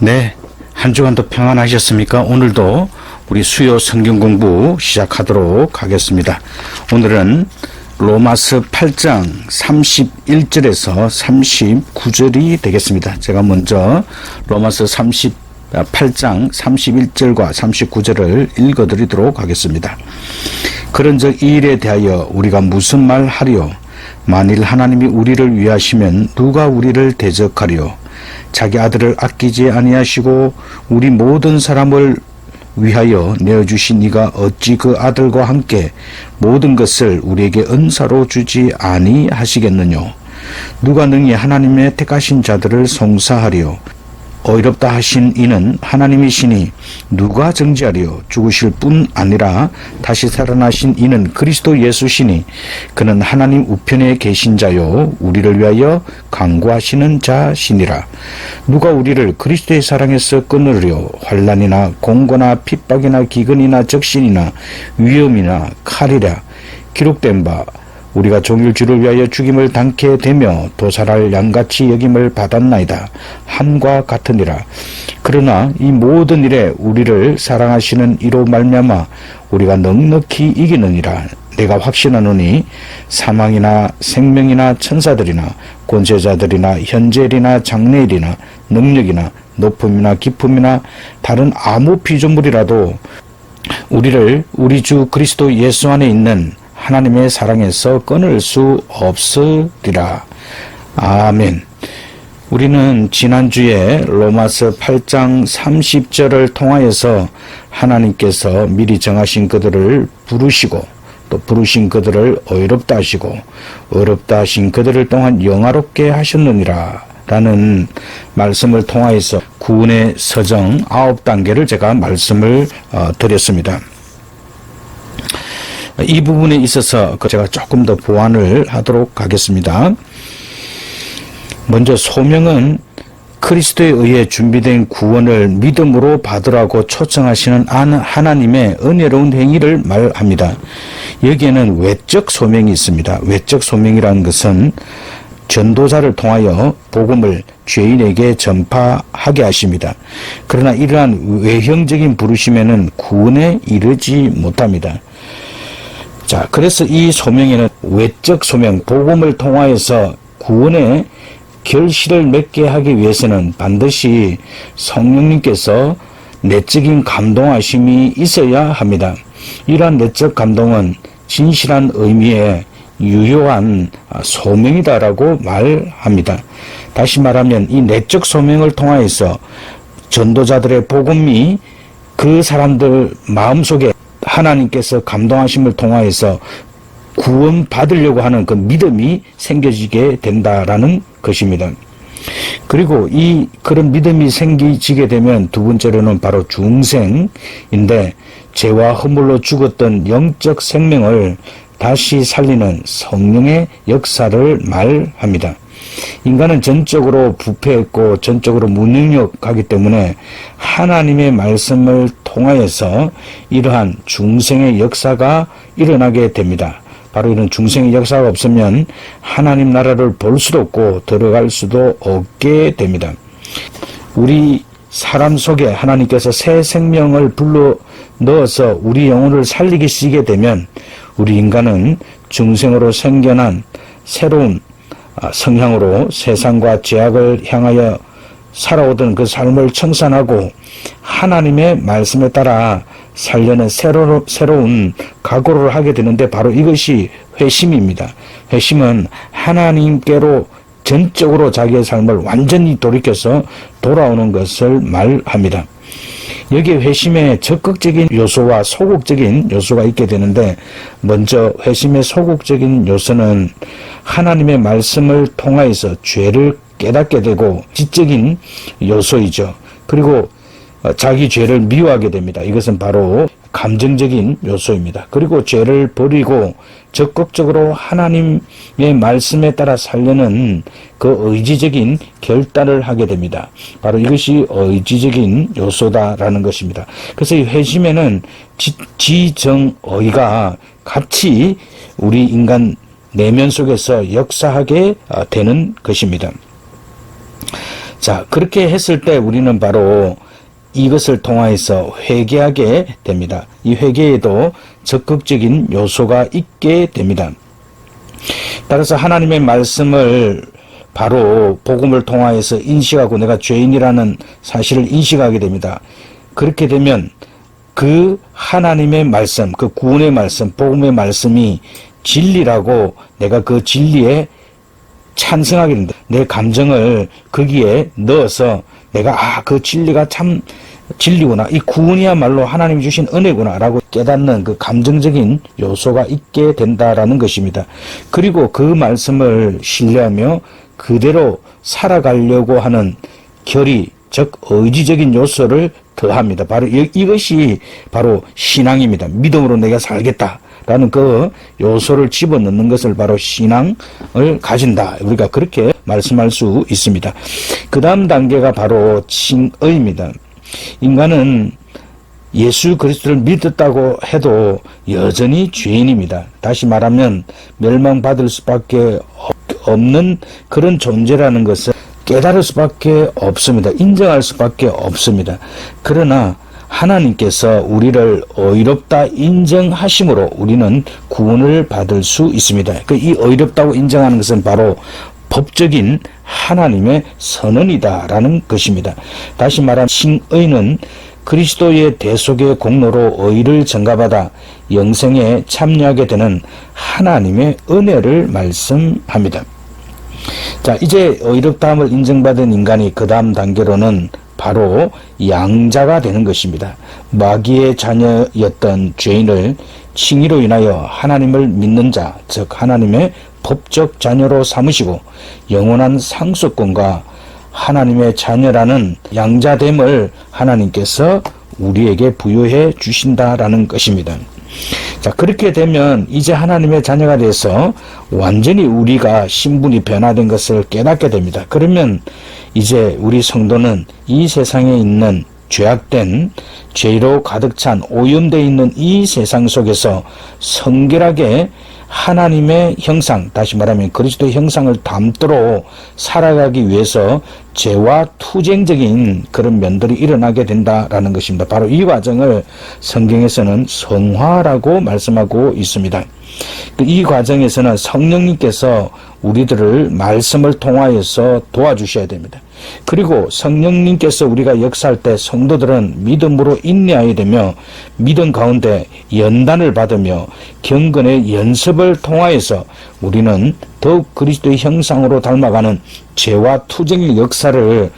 네, 한 주간도 평안하셨습니까? 오늘도 우리 수요 성경 공부 시작하도록 하겠습니다. 오늘은 로마서 8장 31절에서 39절이 되겠습니다. 제가 먼저 로마서 8장 31절과 39절을 읽어드리도록 하겠습니다. 그런즉 이 일에 대하여 우리가 무슨 말 하리요? 만일 하나님이 우리를 위하시면 누가 우리를 대적하리요? 자기 아들을 아끼지 아니하시고 우리 모든 사람을 위하여 내어주신 이가 어찌 그 아들과 함께 모든 것을 우리에게 은사로 주지 아니하시겠느뇨? 누가 능히 하나님의 택하신 자들을 송사하리요? 어이롭다 하신 이는 하나님이시니 누가 정죄하리요? 죽으실 뿐 아니라 다시 살아나신 이는 그리스도 예수시니 그는 하나님 우편에 계신 자요 우리를 위하여 간구하시는 자시니라. 누가 우리를 그리스도의 사랑에서 끊으리요? 환난이나 공고나 핍박이나 기근이나 적신이나 위험이나 칼이라. 기록된 바 우리가 종일 주를 위하여 죽임을 당케 되며 도살할 양같이 여김을 받았나이다. 함과 같으니라. 그러나 이 모든 일에 우리를 사랑하시는 이로 말미암아 우리가 넉넉히 이기느니라. 내가 확신하노니 사망이나 생명이나 천사들이나 권세자들이나 현재일이나 장래일이나 능력이나 높음이나 깊음이나 다른 아무 피조물이라도 우리를 우리 주 그리스도 예수 안에 있는 하나님의 사랑에서 끊을 수 없으리라. 아멘. 우리는 지난주에 로마서 8장 30절을 통하여서 하나님께서 미리 정하신 그들을 부르시고 또 부르신 그들을 어이롭다 하시고 어렵다 하신 그들을 또한 영화롭게 하셨느니라 라는 말씀을 통하여서 구원의 서정 9단계를 제가 말씀을 드렸습니다. 이 부분에 있어서 제가 조금 더 보완을 하도록 하겠습니다. 먼저 소명은 그리스도에 의해 준비된 구원을 믿음으로 받으라고 초청하시는 하나님의 은혜로운 행위를 말합니다. 여기에는 외적 소명이 있습니다. 외적 소명이라는 것은 전도자를 통하여 복음을 죄인에게 전파하게 하십니다. 그러나 이러한 외형적인 부르심에는 구원에 이르지 못합니다. 자, 그래서 이 소명에는 외적 소명, 복음을 통하여서 구원의 결실을 맺게 하기 위해서는 반드시 성령님께서 내적인 감동하심이 있어야 합니다. 이러한 내적 감동은 진실한 의미의 유효한 소명이다라고 말합니다. 다시 말하면 이 내적 소명을 통하여서 전도자들의 복음이 그 사람들 마음속에 하나님께서 감동하심을 통하여서 구원 받으려고 하는 그 믿음이 생겨지게 된다라는 것입니다. 그리고 그런 믿음이 생기지게 되면 두 번째로는 바로 중생인데 죄와 허물로 죽었던 영적 생명을 다시 살리는 성령의 역사를 말합니다. 인간은 전적으로 부패했고 전적으로 무능력하기 때문에 하나님의 말씀을 통하여서 이러한 중생의 역사가 일어나게 됩니다. 바로 이런 중생의 역사가 없으면 하나님 나라를 볼 수도 없고 들어갈 수도 없게 됩니다. 우리 사람 속에 하나님께서 새 생명을 불러 넣어서 우리 영혼을 살리시게 되면 우리 인간은 중생으로 생겨난 새로운 성향으로 세상과 죄악을 향하여 살아오던 그 삶을 청산하고 하나님의 말씀에 따라 살려는 새로운 각오를 하게 되는데 바로 이것이 회심입니다. 회심은 하나님께로 전적으로 자기의 삶을 완전히 돌이켜서 돌아오는 것을 말합니다. 여기에 회심의 적극적인 요소와 소극적인 요소가 있게 되는데 먼저 회심의 소극적인 요소는 하나님의 말씀을 통하여서 죄를 깨닫게 되고 지적인 요소이죠. 그리고 자기 죄를 미워하게 됩니다. 이것은 바로 감정적인 요소입니다. 그리고 죄를 버리고 적극적으로 하나님의 말씀에 따라 살려는 그 의지적인 결단을 하게 됩니다. 바로 이것이 의지적인 요소다라는 것입니다. 그래서 이 회심에는 지정의가 같이 우리 인간 내면 속에서 역사하게 되는 것입니다. 자, 그렇게 했을 때 우리는 바로 이것을 통하여서 회개하게 됩니다. 이 회개에도 적극적인 요소가 있게 됩니다. 따라서 하나님의 말씀을 바로 복음을 통하여서 인식하고 내가 죄인이라는 사실을 인식하게 됩니다. 그렇게 되면 그 하나님의 말씀, 그 구원의 말씀, 복음의 말씀이 진리라고 내가 그 진리에 찬성하게 된다. 내 감정을 거기에 넣어서 내가 그 진리가 참 진리구나. 이 구원이야말로 하나님이 주신 은혜구나 라고 깨닫는 그 감정적인 요소가 있게 된다라는 것입니다. 그리고 그 말씀을 신뢰하며 그대로 살아가려고 하는 결의, 즉 의지적인 요소를 더합니다. 바로 이것이 바로 신앙입니다. 믿음으로 내가 살겠다라는 그 요소를 집어넣는 것을 바로 신앙을 가진다. 우리가 그렇게 말씀할 수 있습니다. 그 다음 단계가 바로 칭의입니다. 인간은 예수 그리스도를 믿었다고 해도 여전히 죄인입니다. 다시 말하면 멸망받을 수밖에 없는 그런 존재라는 것을 깨달을 수밖에 없습니다. 인정할 수밖에 없습니다. 그러나 하나님께서 우리를 의롭다 인정하심으로 우리는 구원을 받을 수 있습니다. 이 의롭다고 인정하는 것은 바로 법적인 하나님의 선언이다라는 것입니다. 다시 말하면 칭의는 그리스도의 대속의 공로로 의를 전가받아 영생에 참여하게 되는 하나님의 은혜를 말씀합니다. 자, 이제 의롭다함을 인정받은 인간이 그 다음 단계로는 바로 양자가 되는 것입니다. 마귀의 자녀였던 죄인을 칭의로 인하여 하나님을 믿는 자, 즉 하나님의 법적 자녀로 삼으시고 영원한 상속권과 하나님의 자녀라는 양자됨을 하나님께서 우리에게 부여해 주신다라는 것입니다. 자, 그렇게 되면 이제 하나님의 자녀가 돼서 완전히 우리가 신분이 변화된 것을 깨닫게 됩니다. 그러면 이제 우리 성도는 이 세상에 있는 죄악된 죄로 가득 찬 오염되어 있는 이 세상 속에서 성결하게 하나님의 형상, 다시 말하면 그리스도의 형상을 담도록 살아가기 위해서 죄와 투쟁적인 그런 면들이 일어나게 된다라는 것입니다. 바로 이 과정을 성경에서는 성화라고 말씀하고 있습니다. 이 과정에서는 성령님께서 우리들을 말씀을 통하여서 도와주셔야 됩니다. 그리고 성령님께서 우리가 역사할 때 성도들은 믿음으로 인내하게 되며 믿음 가운데 연단을 받으며 경건의 연습을 통하여서 우리는 더욱 그리스도의 형상으로 닮아가는 죄와 투쟁의 역사를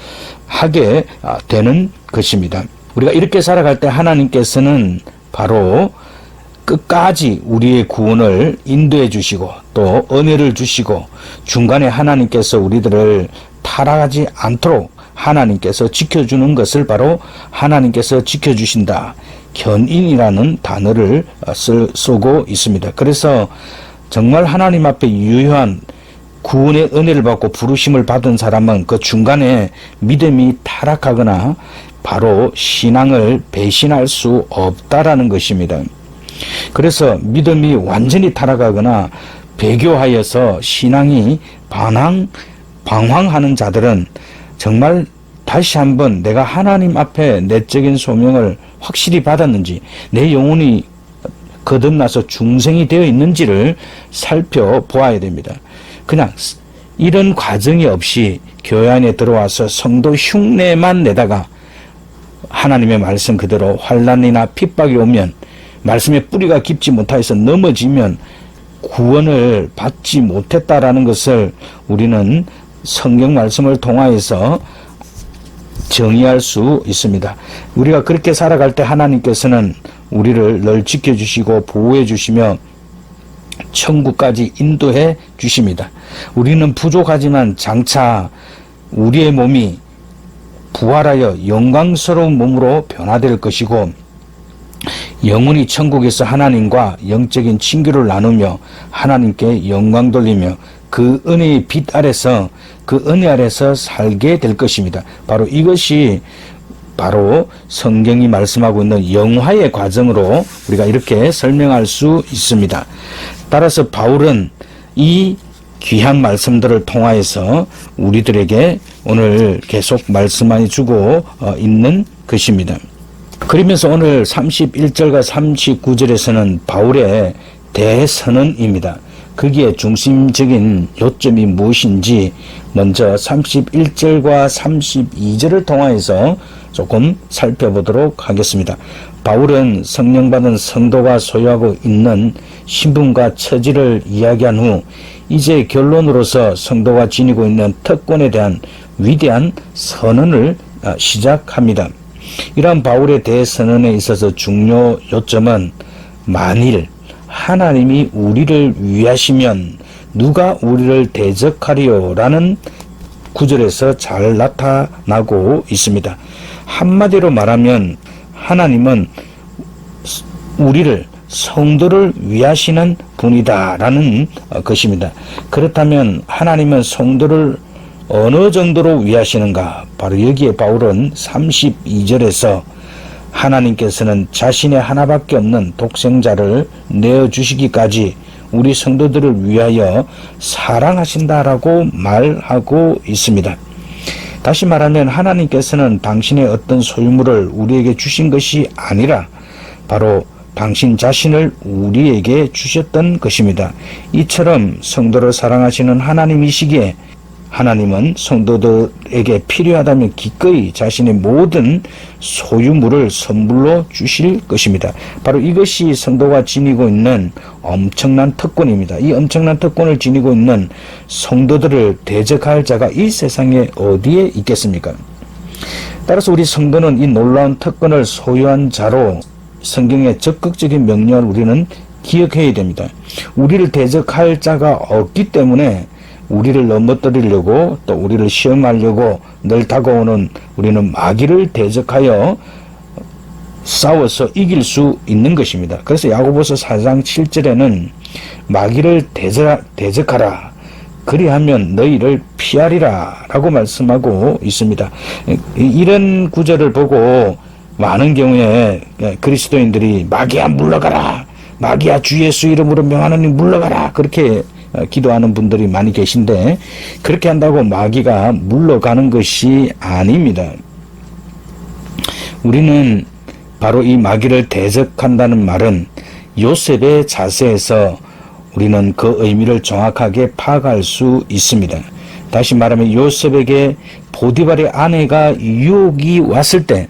하게 되는 것입니다. 우리가 이렇게 살아갈 때 하나님께서는 바로 끝까지 우리의 구원을 인도해 주시고 또 은혜를 주시고 중간에 하나님께서 우리들을 타락하지 않도록 하나님께서 지켜주는 것을 바로 하나님께서 지켜주신다. 견인이라는 단어를 쓰고 있습니다. 그래서 정말 하나님 앞에 유효한 구원의 은혜를 받고 부르심을 받은 사람은 그 중간에 믿음이 타락하거나 바로 신앙을 배신할 수 없다라는 것입니다. 그래서 믿음이 완전히 타락하거나 배교하여서 신앙이 방황하는 자들은 정말 다시 한번 내가 하나님 앞에 내적인 소명을 확실히 받았는지 내 영혼이 거듭나서 중생이 되어 있는지를 살펴보아야 됩니다. 그냥 이런 과정이 없이 교회 안에 들어와서 성도 흉내만 내다가 하나님의 말씀 그대로 환난이나 핍박이 오면 말씀의 뿌리가 깊지 못하여서 넘어지면 구원을 받지 못했다라는 것을 우리는 성경 말씀을 통하여서 정의할 수 있습니다. 우리가 그렇게 살아갈 때 하나님께서는 우리를 늘 지켜주시고 보호해 주시며 천국까지 인도해 주십니다. 우리는 부족하지만 장차 우리의 몸이 부활하여 영광스러운 몸으로 변화될 것이고 영원히 천국에서 하나님과 영적인 친교를 나누며 하나님께 영광 돌리며 그 은혜의 빛 아래서 그 은혜 아래서 살게 될 것입니다. 바로 이것이 바로 성경이 말씀하고 있는 영화의 과정으로 우리가 이렇게 설명할 수 있습니다. 따라서 바울은 이 귀한 말씀들을 통하여서 우리들에게 오늘 계속 말씀해 주고 있는 것입니다. 그러면서 오늘 31절과 39절에서는 바울의 대선언입니다. 거기에 중심적인 요점이 무엇인지 먼저 31절과 32절을 통하여서 조금 살펴보도록 하겠습니다. 바울은 성령받은 성도가 소유하고 있는 신분과 처지를 이야기한 후 이제 결론으로서 성도가 지니고 있는 특권에 대한 위대한 선언을 시작합니다. 이러한 바울의 대선언에 있어서 중요 요점은 만일 하나님이 우리를 위하시면 누가 우리를 대적하리요? 라는 구절에서 잘 나타나고 있습니다. 한마디로 말하면 하나님은 우리를 성도를 위하시는 분이다 라는 것입니다. 그렇다면 하나님은 성도를 어느 정도로 위하시는가? 바로 여기에 바울은 32절에서 하나님께서는 자신의 하나밖에 없는 독생자를 내어주시기까지 우리 성도들을 위하여 사랑하신다라고 말하고 있습니다. 다시 말하면 하나님께서는 당신의 어떤 소유물을 우리에게 주신 것이 아니라 바로 당신 자신을 우리에게 주셨던 것입니다. 이처럼 성도를 사랑하시는 하나님이시기에 하나님은 성도들에게 필요하다면 기꺼이 자신의 모든 소유물을 선물로 주실 것입니다. 바로 이것이 성도가 지니고 있는 엄청난 특권입니다. 이 엄청난 특권을 지니고 있는 성도들을 대적할 자가 이 세상에 어디에 있겠습니까? 따라서 우리 성도는 이 놀라운 특권을 소유한 자로 성경의 적극적인 명령을 우리는 기억해야 됩니다. 우리를 대적할 자가 없기 때문에 우리를 넘어뜨리려고 또 우리를 시험하려고 늘 다가오는 우리는 마귀를 대적하여 싸워서 이길 수 있는 것입니다. 그래서 야고보서 4장 7절에는 마귀를 대적하라. 그리하면 너희를 피하리라 라고 말씀하고 있습니다. 이런 구절을 보고 많은 경우에 그리스도인들이 마귀야 물러가라. 마귀야 주 예수 이름으로 명하노니 물러가라. 그렇게 기도하는 분들이 많이 계신데 그렇게 한다고 마귀가 물러가는 것이 아닙니다. 우리는 바로 이 마귀를 대적한다는 말은 요셉의 자세에서 우리는 그 의미를 정확하게 파악할 수 있습니다. 다시 말하면 요셉에게 보디발의 아내가 유혹이 왔을 때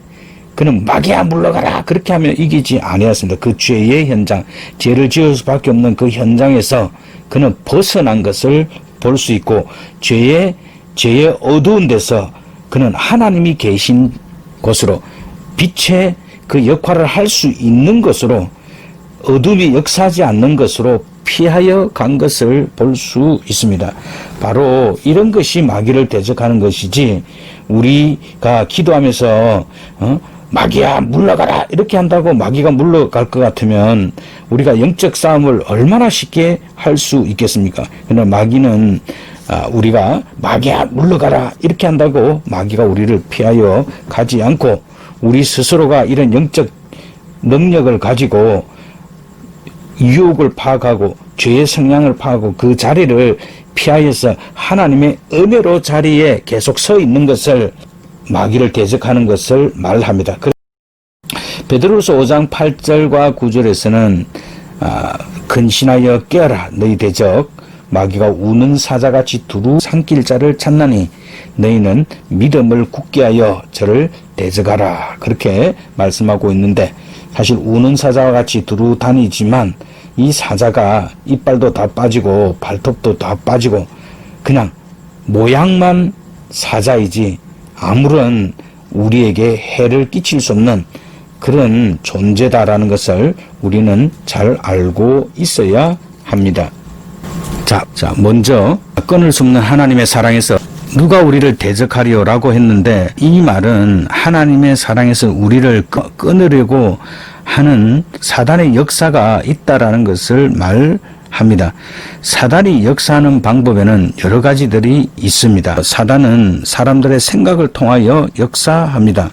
그는 마귀야 물러가라 그렇게 하면 이기지 아니었습니다. 그 죄의 현장, 죄를 지을 수밖에 없는 그 현장에서 그는 벗어난 것을 볼 수 있고 죄의 어두운 데서 그는 하나님이 계신 곳으로 빛의 그 역할을 할 수 있는 것으로 어둠이 역사하지 않는 것으로 피하여 간 것을 볼 수 있습니다. 바로 이런 것이 마귀를 대적하는 것이지 우리가 기도하면서 마귀야 물러가라 이렇게 한다고 마귀가 물러갈 것 같으면 우리가 영적 싸움을 얼마나 쉽게 할 수 있겠습니까? 그러나 마귀는 우리가 마귀야 물러가라 이렇게 한다고 마귀가 우리를 피하여 가지 않고 우리 스스로가 이런 영적 능력을 가지고 유혹을 파악하고 죄의 성향을 파악하고 그 자리를 피하여서 하나님의 은혜로 자리에 계속 서 있는 것을 마귀를 대적하는 것을 말합니다. 베드로서 5장 8절과 9절에서는 근신하여 깨어라 너희 대적 마귀가 우는 사자같이 두루 삼킬 자를 찾나니 너희는 믿음을 굳게 하여 저를 대적하라 그렇게 말씀하고 있는데 사실 우는 사자와 같이 두루 다니지만 이 사자가 이빨도 다 빠지고 발톱도 다 빠지고 그냥 모양만 사자이지 아무런 우리에게 해를 끼칠 수 없는 그런 존재다라는 것을 우리는 잘 알고 있어야 합니다. 자, 먼저 끊을 수 없는 하나님의 사랑에서 누가 우리를 대적하리요라고 했는데 이 말은 하나님의 사랑에서 우리를 끊으려고 하는 사단의 역사가 있다라는 것을 말합니다. 사단이 역사하는 방법에는 여러 가지들이 있습니다. 사단은 사람들의 생각을 통하여 역사합니다.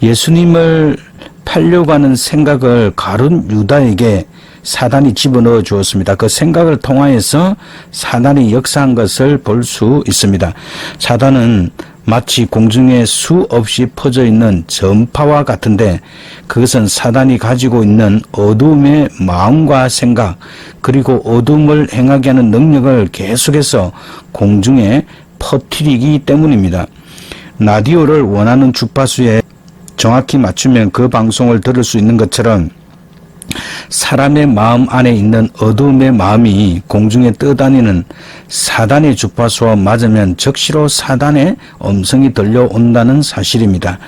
예수님을 팔려고 하는 생각을 가룟 유다에게 사단이 집어넣어 주었습니다. 그 생각을 통하여서 사단이 역사한 것을 볼 수 있습니다. 사단은 마치 공중에 수없이 퍼져 있는 전파와 같은데 그것은 사단이 가지고 있는 어둠의 마음과 생각 그리고 어둠을 행하게 하는 능력을 계속해서 공중에 퍼뜨리기 때문입니다. 라디오를 원하는 주파수에 정확히 맞추면 그 방송을 들을 수 있는 것처럼 사람의 마음 안에 있는 어둠의 마음이 공중에 떠다니는 사단의 주파수와 맞으면 즉시로 사단의 음성이 들려온다는 사실입니다.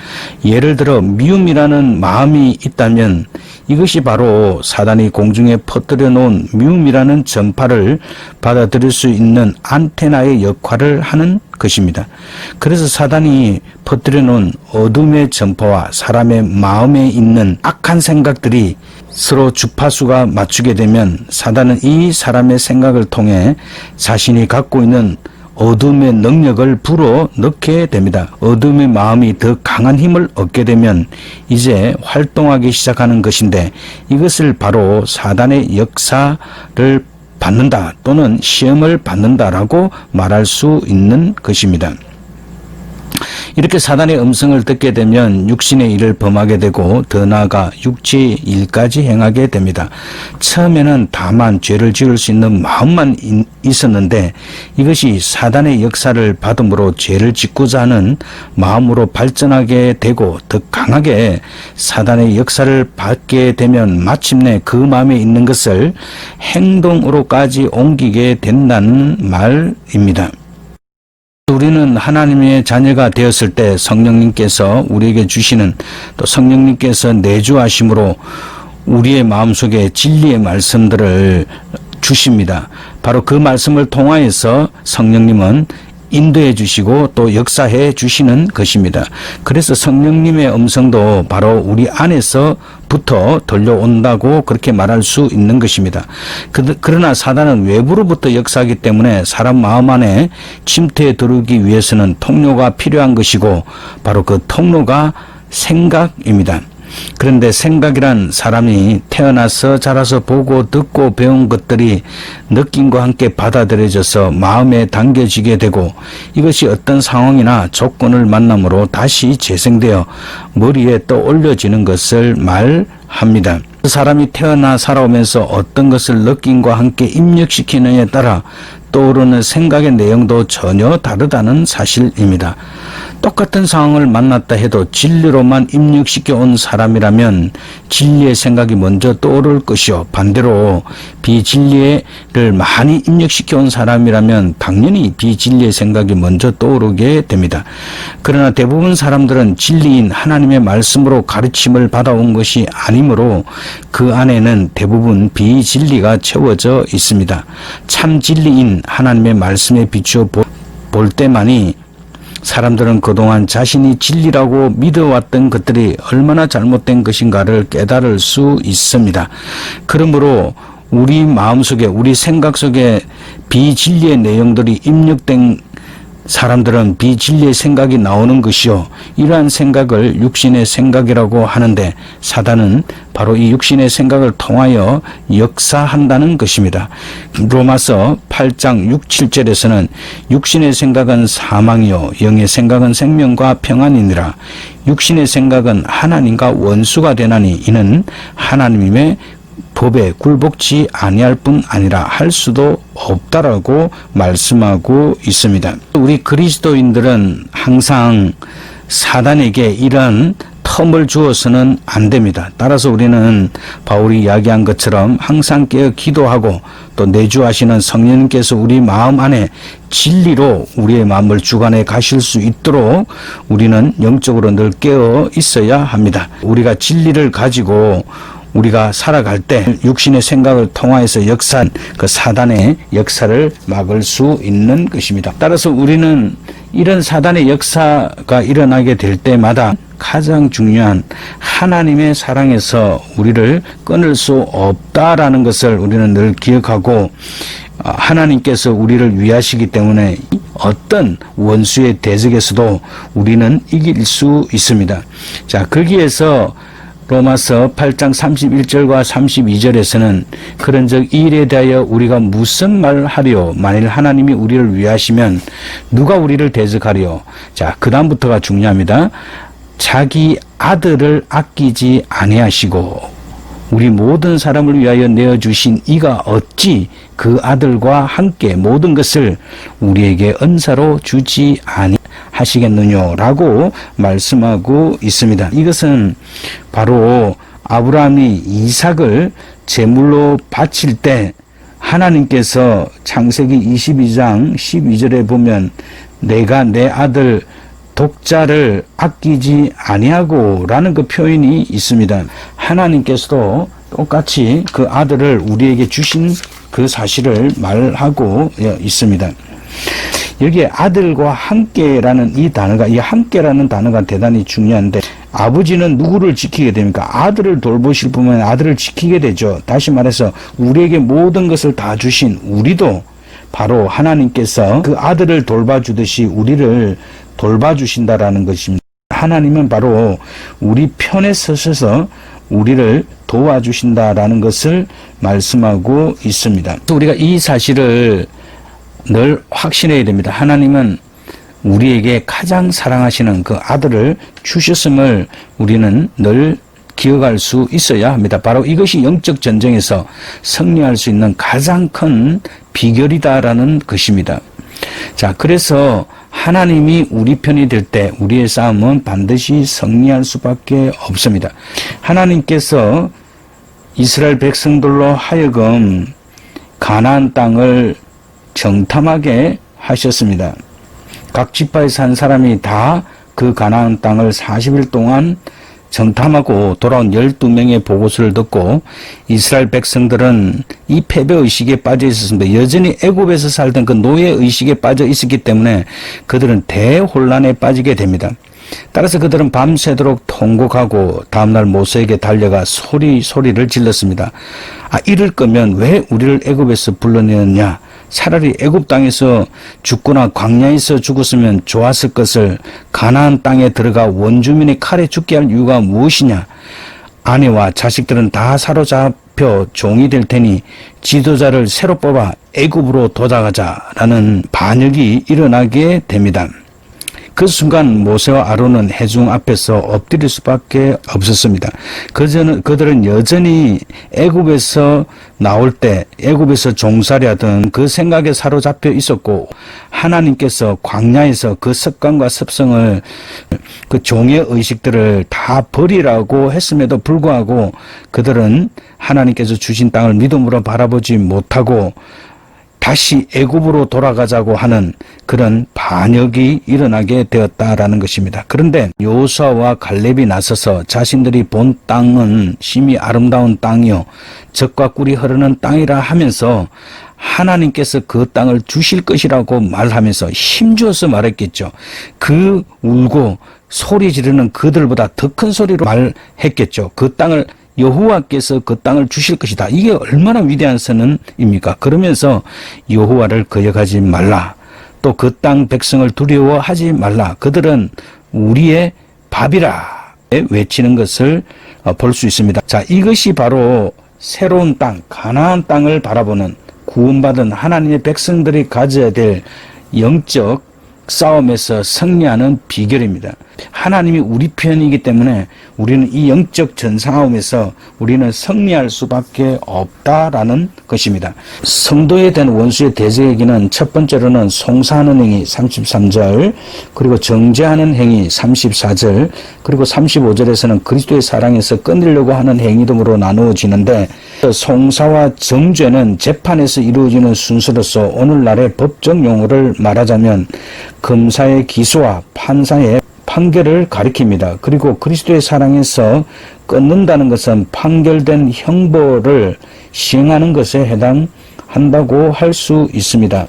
예를 들어 미움이라는 마음이 있다면 이것이 바로 사단이 공중에 퍼뜨려 놓은 미움이라는 전파를 받아들일 수 있는 안테나의 역할을 하는 것입니다. 그래서 사단이 퍼뜨려 놓은 어둠의 전파와 사람의 마음에 있는 악한 생각들이 서로 주파수가 맞추게 되면 사단은 이 사람의 생각을 통해 자신이 갖고 있는 어둠의 능력을 불어넣게 됩니다. 어둠의 마음이 더 강한 힘을 얻게 되면 이제 활동하기 시작하는 것인데 이것을 바로 사단의 역사를 받는다 또는 시험을 받는다라고 말할 수 있는 것입니다. 이렇게 사단의 음성을 듣게 되면 육신의 일을 범하게 되고 더 나아가 육체의 일까지 행하게 됩니다. 처음에는 다만 죄를 지을 수 있는 마음만 있었는데 이것이 사단의 역사를 받음으로 죄를 짓고자 하는 마음으로 발전하게 되고 더 강하게 사단의 역사를 받게 되면 마침내 그 마음에 있는 것을 행동으로까지 옮기게 된다는 말입니다. 우리는 하나님의 자녀가 되었을 때 성령님께서 우리에게 주시는 또 성령님께서 내주하심으로 우리의 마음속에 진리의 말씀들을 주십니다. 바로 그 말씀을 통하여서 성령님은 인도해 주시고 또 역사해 주시는 것입니다. 그래서 성령님의 음성도 바로 우리 안에서부터 들려온다고 그렇게 말할 수 있는 것입니다. 그러나 사단은 외부로부터 역사하기 때문에 사람 마음 안에 침투해 들어오기 위해서는 통로가 필요한 것이고 바로 그 통로가 생각입니다. 그런데 생각이란 사람이 태어나서 자라서 보고 듣고 배운 것들이 느낌과 함께 받아들여져서 마음에 담겨지게 되고 이것이 어떤 상황이나 조건을 만남으로 다시 재생되어 머리에 떠올려지는 것을 말합니다. 사람이 태어나 살아오면서 어떤 것을 느낌과 함께 입력시키느냐에 따라 떠오르는 생각의 내용도 전혀 다르다는 사실입니다. 똑같은 상황을 만났다 해도 진리로만 입력시켜 온 사람이라면 진리의 생각이 먼저 떠오를 것이요 반대로 비진리를 많이 입력시켜 온 사람이라면 당연히 비진리의 생각이 먼저 떠오르게 됩니다. 그러나 대부분 사람들은 진리인 하나님의 말씀으로 가르침을 받아온 것이 아니므로 그 안에는 대부분 비진리가 채워져 있습니다. 참 진리인 하나님의 말씀에 비추어 볼 때만이 사람들은 그동안 자신이 진리라고 믿어왔던 것들이 얼마나 잘못된 것인가를 깨달을 수 있습니다. 그러므로 우리 마음속에 우리 생각 속에 비진리의 내용들이 입력된 사람들은 비진리의 생각이 나오는 것이요 이러한 생각을 육신의 생각이라고 하는데 사단은 바로 이 육신의 생각을 통하여 역사한다는 것입니다. 로마서 8장 6, 7절에서는 육신의 생각은 사망이요 영의 생각은 생명과 평안이니라. 육신의 생각은 하나님과 원수가 되나니 이는 하나님의 법에 굴복지 아니할 뿐 아니라 할 수도 없다라고 말씀하고 있습니다. 우리 그리스도인들은 항상 사단에게 이런 텀을 주어서는 안 됩니다. 따라서 우리는 바울이 이야기한 것처럼 항상 깨어 기도하고 또 내주하시는 성령님께서 우리 마음 안에 진리로 우리의 마음을 주관해 가실 수 있도록 우리는 영적으로 늘 깨어 있어야 합니다. 우리가 진리를 가지고 우리가 살아갈 때 육신의 생각을 통하여서 역사한 그 사단의 역사를 막을 수 있는 것입니다. 따라서 우리는 이런 사단의 역사가 일어나게 될 때마다 가장 중요한 하나님의 사랑에서 우리를 끊을 수 없다라는 것을 우리는 늘 기억하고 하나님께서 우리를 위하시기 때문에 어떤 원수의 대적에서도 우리는 이길 수 있습니다. 자, 거기에서 로마서 8장 31절과 32절에서는 그런즉 이 일에 대하여 우리가 무슨 말을 하리요? 만일 하나님이 우리를 위하시면 누가 우리를 대적하리요? 자, 그 다음부터가 중요합니다. 자기 아들을 아끼지 아니하시고 우리 모든 사람을 위하여 내어주신 이가 어찌 그 아들과 함께 모든 것을 우리에게 은사로 주지 아니하시겠느냐라고 말씀하고 있습니다. 이것은 바로 아브라함이 이삭을 제물로 바칠 때 하나님께서 창세기 22장 12절에 보면 내가 내 아들 독자를 아끼지 아니하고 라는 그 표현이 있습니다. 하나님께서도 똑같이 그 아들을 우리에게 주신 그 사실을 말하고 있습니다. 여기에 아들과 함께라는 이 단어가, 이 함께라는 단어가 대단히 중요한데, 아버지는 누구를 지키게 됩니까? 아들을 돌보실 분은 아들을 지키게 되죠. 다시 말해서 우리에게 모든 것을 다 주신 우리도 바로 하나님께서 그 아들을 돌봐주듯이 우리를 돌봐주신다라는 것입니다. 하나님은 바로 우리 편에 서셔서 우리를 도와주신다라는 것을 말씀하고 있습니다. 우리가 이 사실을 늘 확신해야 됩니다. 하나님은 우리에게 가장 사랑하시는 그 아들을 주셨음을 우리는 늘 기억할 수 있어야 합니다. 바로 이것이 영적 전쟁에서 승리할 수 있는 가장 큰 비결이다라는 것입니다. 자, 그래서 하나님이 우리 편이 될 때 우리의 싸움은 반드시 승리할 수밖에 없습니다. 하나님께서 이스라엘 백성들로 하여금 가나안 땅을 정탐하게 하셨습니다. 각 지파에 산 사람이 다 그 가나안 땅을 40일 동안 정탐하고 돌아온 12명의 보고서를 듣고 이스라엘 백성들은 이 패배의식에 빠져 있었습니다. 여전히 애굽에서 살던 그 노예의식에 빠져 있었기 때문에 그들은 대혼란에 빠지게 됩니다. 따라서 그들은 밤새도록 통곡하고 다음날 모세에게 달려가 소리를 질렀습니다. 이럴 거면 왜 우리를 애굽에서 불러내었냐? 차라리 애굽 땅에서 죽거나 광야에서 죽었으면 좋았을 것을 가나안 땅에 들어가 원주민의 칼에 죽게 할 이유가 무엇이냐? 아내와 자식들은 다 사로잡혀 종이 될 테니 지도자를 새로 뽑아 애굽으로 도망가자라는 반역이 일어나게 됩니다. 그 순간 모세와 아론은 회중 앞에서 엎드릴 수밖에 없었습니다. 그들은 여전히 애굽에서 나올 때 애굽에서 종살이하던 그 생각에 사로잡혀 있었고 하나님께서 광야에서 그 습관과 습성을 그 종의 의식들을 다 버리라고 했음에도 불구하고 그들은 하나님께서 주신 땅을 믿음으로 바라보지 못하고 다시 애굽으로 돌아가자고 하는 그런 반역이 일어나게 되었다라는 것입니다. 그런데 여호수아와 갈렙이 나서서 자신들이 본 땅은 심히 아름다운 땅이요 젖과 꿀이 흐르는 땅이라 하면서 하나님께서 그 땅을 주실 것이라고 말하면서 힘주어서 말했겠죠. 그 울고 소리 지르는 그들보다 더 큰 소리로 말했겠죠. 그 땅을 여호와께서 그 땅을 주실 것이다. 이게 얼마나 위대한 선언입니까? 그러면서 여호와를 거역하지 말라. 또 그 땅 백성을 두려워하지 말라. 그들은 우리의 밥이라 외치는 것을 볼 수 있습니다. 자, 이것이 바로 새로운 땅, 가나안 땅을 바라보는 구원받은 하나님의 백성들이 가져야 될 영적 싸움에서 승리하는 비결입니다. 하나님이 우리 편이기 때문에 우리는 이 영적 전싸움에서 우리는 승리할 수밖에 없다라는 것입니다. 성도에 대한 원수의 대적에게는 첫 번째로는 송사하는 행위 33절, 그리고 정죄하는 행위 34절, 그리고 35절에서는 그리스도의 사랑에서 끊으려고 하는 행위 등으로 나누어지는데 송사와 정죄는 재판에서 이루어지는 순서로서 오늘날의 법정 용어를 말하자면 검사의 기소와 판사의 판결을 가리킵니다. 그리고 그리스도의 사랑에서 끊는다는 것은 판결된 형벌을 시행하는 것에 해당한다고 할 수 있습니다.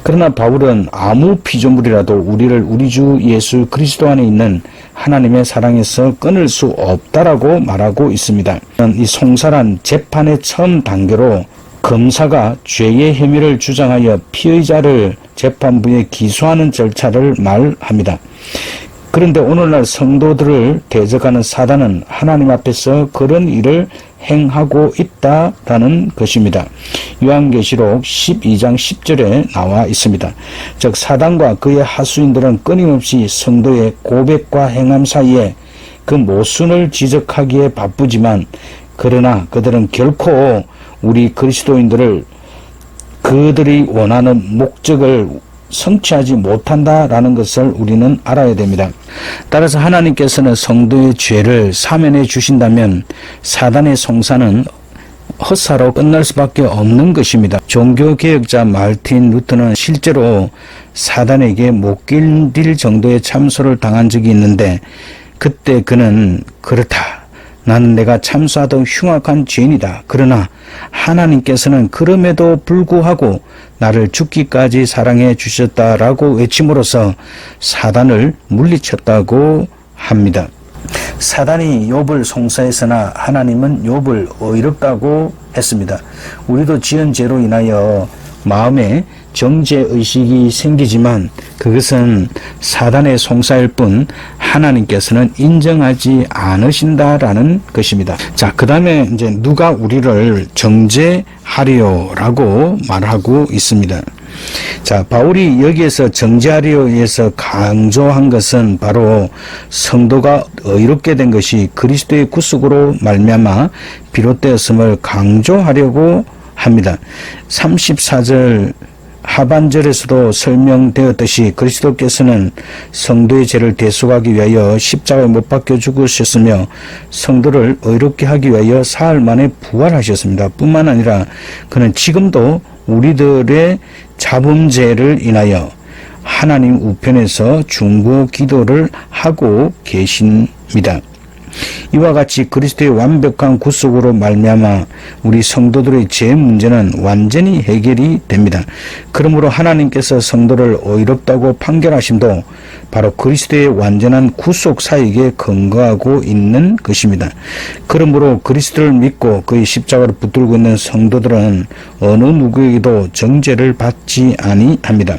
그러나 바울은 아무 피조물이라도 우리를 우리 주 예수 그리스도 안에 있는 하나님의 사랑에서 끊을 수 없다라고 말하고 있습니다. 이 송사란 재판의 처음 단계로 검사가 죄의 혐의를 주장하여 피의자를 재판부에 기소하는 절차를 말합니다. 그런데 오늘날 성도들을 대적하는 사단은 하나님 앞에서 그런 일을 행하고 있다라는 것입니다. 요한계시록 12장 10절에 나와 있습니다. 즉 사단과 그의 하수인들은 끊임없이 성도의 고백과 행함 사이에 그 모순을 지적하기에 바쁘지만, 그러나 그들은 결코 우리 그리스도인들을 그들이 원하는 목적을 성취하지 못한다라는 것을 우리는 알아야 됩니다. 따라서 하나님께서는 성도의 죄를 사면해 주신다면 사단의 송사는 헛사로 끝날 수밖에 없는 것입니다. 종교개혁자 마르틴 루터는 실제로 사단에게 못 견딜 정도의 참소를 당한 적이 있는데, 그때 그는 그렇다. 나는 내가 참소하던 흉악한 죄인이다. 그러나 하나님께서는 그럼에도 불구하고 나를 죽기까지 사랑해 주셨다라고 외침으로써 사단을 물리쳤다고 합니다. 사단이 욥을 송사했으나 하나님은 욥을 의롭다고 했습니다. 우리도 지은 죄로 인하여 마음에 정죄의식이 생기지만 그것은 사단의 송사일 뿐 하나님께서는 인정하지 않으신다라는 것입니다. 자, 그 다음에 이제 누가 우리를 정죄하리요라고 말하고 있습니다. 자, 바울이 여기에서 정죄하리요에서 강조한 것은 바로 성도가 의롭게 된 것이 그리스도의 구속으로 말미암아 비롯되었음을 강조하려고 합니다. 34절 하반절에서도 설명되었듯이 그리스도께서는 성도의 죄를 대속하기 위하여 십자가에 못 박혀 죽으셨으며 성도를 의롭게 하기 위하여 사흘 만에 부활하셨습니다. 뿐만 아니라 그는 지금도 우리들의 자범죄를 인하여 하나님 우편에서 중보 기도를 하고 계십니다. 이와 같이 그리스도의 완벽한 구속으로 말미암아 우리 성도들의 죄 문제는 완전히 해결이 됩니다. 그러므로 하나님께서 성도를 의롭다고 판결하심도 바로 그리스도의 완전한 구속 사역에 근거하고 있는 것입니다. 그러므로 그리스도를 믿고 그의 십자가를 붙들고 있는 성도들은 어느 누구에게도 정죄를 받지 아니합니다.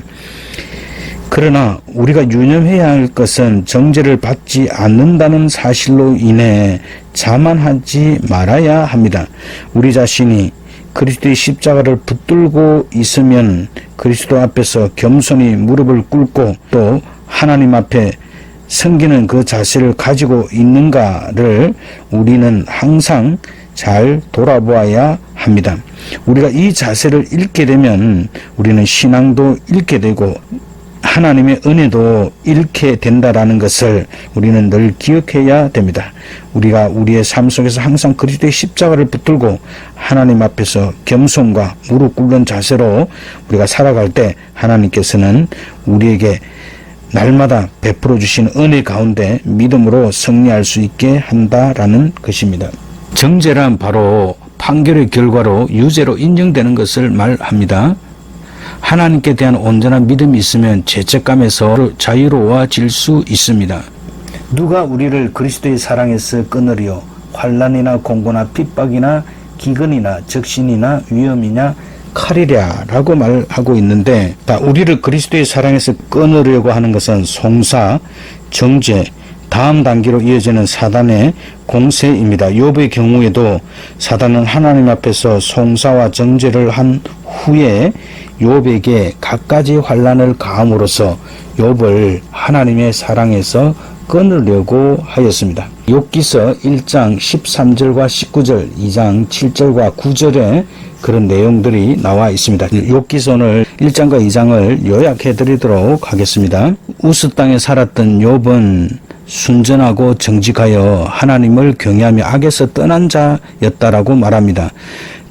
그러나 우리가 유념해야 할 것은 정죄를 받지 않는다는 사실로 인해 자만하지 말아야 합니다. 우리 자신이 그리스도의 십자가를 붙들고 있으면 그리스도 앞에서 겸손히 무릎을 꿇고 또 하나님 앞에 섬기는 그 자세를 가지고 있는가를 우리는 항상 잘 돌아보아야 합니다. 우리가 이 자세를 잃게 되면 우리는 신앙도 잃게 되고 하나님의 은혜도 잃게 된다라는 것을 우리는 늘 기억해야 됩니다. 우리가 우리의 삶 속에서 항상 그리스도의 십자가를 붙들고 하나님 앞에서 겸손과 무릎 꿇는 자세로 우리가 살아갈 때 하나님께서는 우리에게 날마다 베풀어 주신 은혜 가운데 믿음으로 승리할 수 있게 한다라는 것입니다. 정죄란 바로 판결의 결과로 유죄로 인정되는 것을 말합니다. 하나님께 대한 온전한 믿음이 있으면 죄책감에서 자유로워질 수 있습니다. 누가 우리를 그리스도의 사랑에서 끊으리요? 환난이나 공고나 핍박이나 기근이나 적신이나 위험이냐 칼이랴 라고 말하고 있는데, 우리를 그리스도의 사랑에서 끊으려고 하는 것은 송사, 정죄, 다음 단계로 이어지는 사단의 공세입니다. 욥의 경우에도 사단은 하나님 앞에서 송사와 정죄를 한 후에 욥에게 갖가지 환난을 가함으로써 욥을 하나님의 사랑에서 끊으려고 하였습니다. 욥기서 1장 13절과 19절, 2장 7절과 9절에 그런 내용들이 나와 있습니다. 욥기서 오늘 1장과 2장을 요약해 드리도록 하겠습니다. 우스 땅에 살았던 욥은 순전하고 정직하여 하나님을 경외하며 악에서 떠난 자였다라고 말합니다.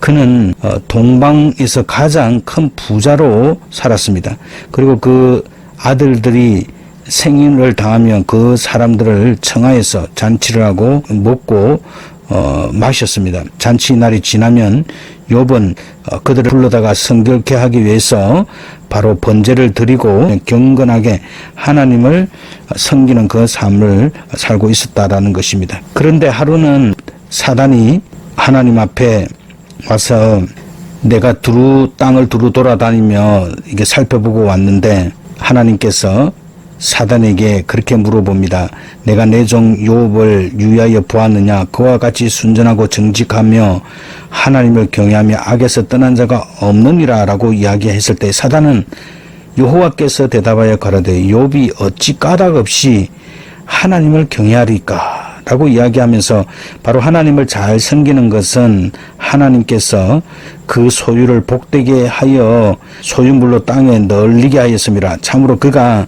그는 동방에서 가장 큰 부자로 살았습니다. 그리고 그 아들들이 생일을 당하면 그 사람들을 청하에서 잔치를 하고 먹고 마셨습니다. 잔치 날이 지나면 욥은 그들을 불러다가 성결케 하기 위해서 바로 번제를 드리고 경건하게 하나님을 섬기는 그 삶을 살고 있었다라는 것입니다. 그런데 하루는 사단이 하나님 앞에 와서 내가 땅을 두루 돌아다니며 이게 살펴보고 왔는데 하나님께서 사단에게 그렇게 물어봅니다. 내가 내 종 욥을 유의하여 보았느냐? 그와 같이 순전하고 정직하며 하나님을 경외하며 악에서 떠난 자가 없느니라 라고 이야기했을 때 사단은 여호와께서 대답하여 가라되 욥이 어찌 까닭 없이 하나님을 경외하리까? 라고 이야기하면서 바로 하나님을 잘 섬기는 것은 하나님께서 그 소유를 복되게 하여 소유물로 땅에 널리게 하였습니다. 참으로 그가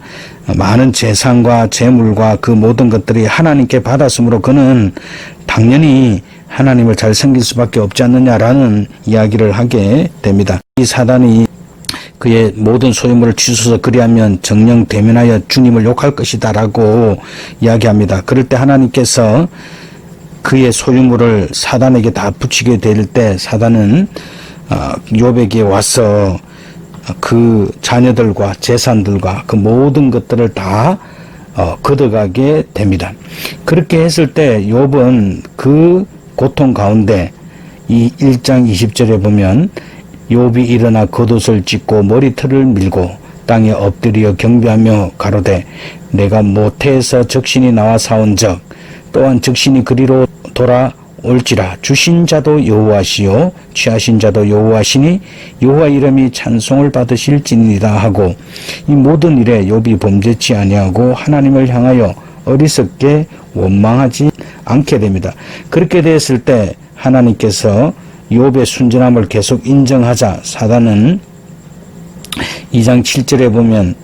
많은 재산과 재물과 그 모든 것들이 하나님께 받았으므로 그는 당연히 하나님을 잘 섬길 수밖에 없지 않느냐라는 이야기를 하게 됩니다. 이 사단이 그의 모든 소유물을 취소해서 그리하면 정령 대면하여 주님을 욕할 것이다 라고 이야기합니다. 그럴 때 하나님께서 그의 소유물을 사단에게 다 붙이게 될 때 사단은 욥에게 와서 그 자녀들과 재산들과 그 모든 것들을 다 걷어가게 됩니다. 그렇게 했을 때 욥은 그 고통 가운데 이 1장 20절에 보면 욥이 일어나 겉옷을 찢고 머리털을 밀고 땅에 엎드려 경배하며 가로되 내가 모태에서 적신이 나와 사온적 또한 적신이 그리로 돌아올지라 주신 자도 여호와시요 취하신 자도 여호와시니 여호와 이름이 찬송을 받으실지니이다 하고 이 모든 일에 욥이 범죄치 아니하고 하나님을 향하여 어리석게 원망하지 않게 됩니다. 그렇게 되었을 때 하나님께서 욥의 순전함을 계속 인정하자 사단은 2장 7절에 보면